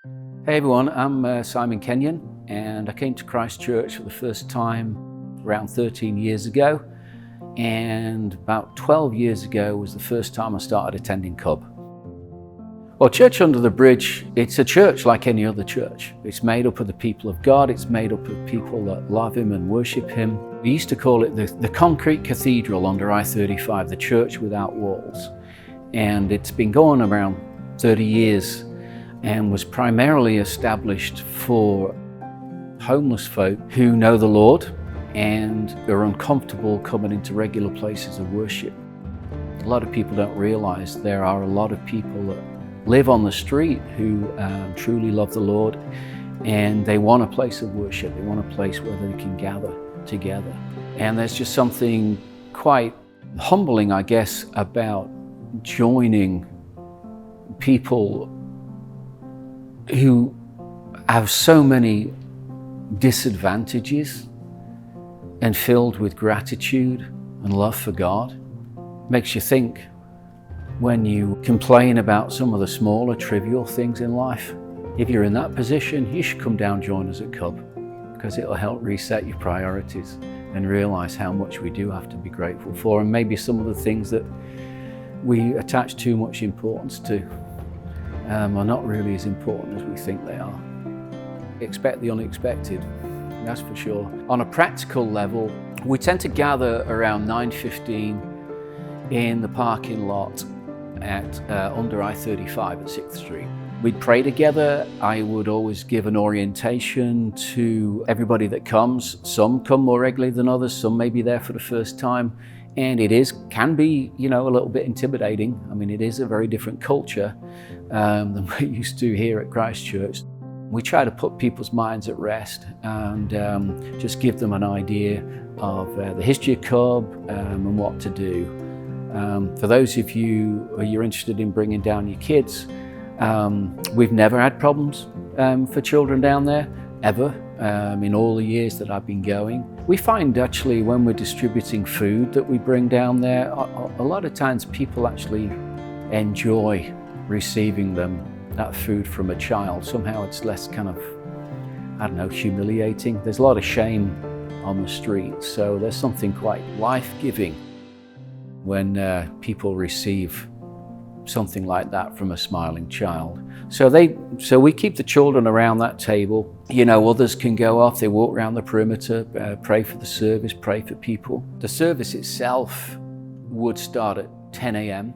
Hey everyone, I'm Simon Kenyon, and I came to Christ Church for the first time around 13 years ago, and about 12 years ago was the first time I started attending CUB. Well, Church Under the Bridge, it's a church like any other church. It's made up of the people of God, it's made up of people that love Him and worship Him. We used to call it the concrete cathedral under I-35, the church without walls. And it's been going around 30 years and was primarily established for homeless folk who know the Lord and are uncomfortable coming into regular places of worship. A lot of people don't realize there are a lot of people that live on the street who truly love the Lord, and they want a place of worship. They want a place where they can gather together. And there's just something quite humbling, I guess, about joining people who have so many disadvantages and filled with gratitude and love for God. Makes you think when you complain about some of the smaller trivial things in life. If you're in that position, you should come down, join us at CUB, because it'll help reset your priorities and realize how much we do have to be grateful for, and maybe some of the things that we attach too much importance to are not really as important as we think they are. Expect the unexpected, that's for sure. On a practical level, we tend to gather around 9:15 in the parking lot at under I-35 at 6th Street. We'd pray together. I would always give an orientation to everybody that comes. Some come more regularly than others, some may be there for the first time. And can be, a little bit intimidating. I mean, it is a very different culture than we're used to here at Christ Church. We try to put people's minds at rest and just give them an idea of the history of CUB and what to do. For those of you who are interested in bringing down your kids, we've never had problems for children down there, ever, in all the years that I've been going. We find actually when we're distributing food that we bring down there, a lot of times people actually enjoy receiving that food from a child. Somehow it's less kind of, humiliating. There's a lot of shame on the street, so there's something quite life-giving when people receive something like that from a smiling child. So we keep the children around that table. Others can go off, they walk around the perimeter, pray for the service, pray for people. The service itself would start at 10 a.m.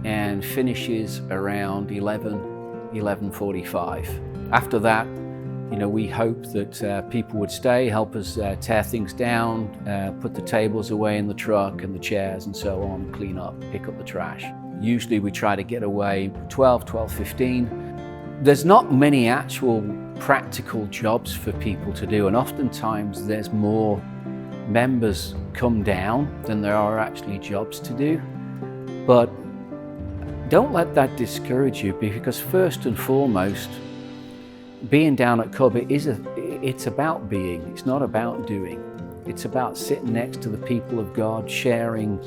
and finishes around 11:45. After that, we hope that people would stay, help us tear things down, put the tables away in the truck and the chairs and so on, clean up, pick up the trash. Usually we try to get away 12:15. There's not many actual practical jobs for people to do, and oftentimes there's more members come down than there are actually jobs to do. But don't let that discourage you, because first and foremost, being down at CUB, it's about being, it's not about doing. It's about sitting next to the people of God, sharing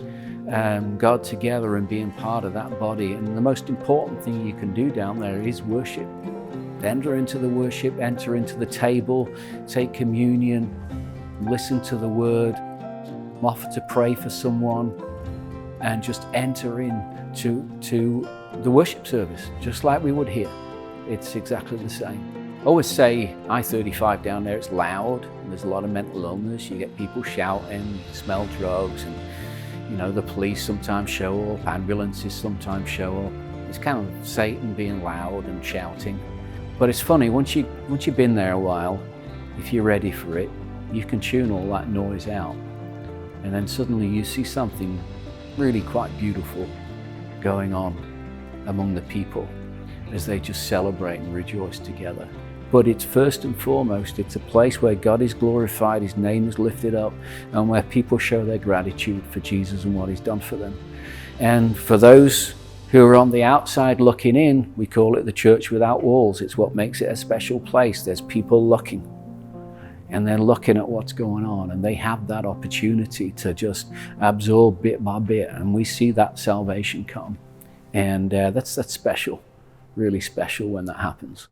God together and being part of that body. And the most important thing you can do down there is worship. Enter into the worship, enter into the table, take communion, listen to the word, offer to pray for someone, and just enter into the worship service, just like we would here. It's exactly the same. I always say I-35 down there, it's loud, and there's a lot of mental illness. You get people shouting, you smell drugs, and the police sometimes show up, ambulances sometimes show up. It's kind of Satan being loud and shouting. But it's funny, once you've been there a while, if you're ready for it, you can tune all that noise out. And then suddenly you see something really quite beautiful going on among the people as they just celebrate and rejoice together. But it's first and foremost, it's a place where God is glorified, His name is lifted up, and where people show their gratitude for Jesus and what He's done for them. And for those who are on the outside looking in, we call it the church without walls. It's what makes it a special place. There's people looking, and they're looking at what's going on, and they have that opportunity to just absorb bit by bit, and we see that salvation come. And that's special, really special when that happens.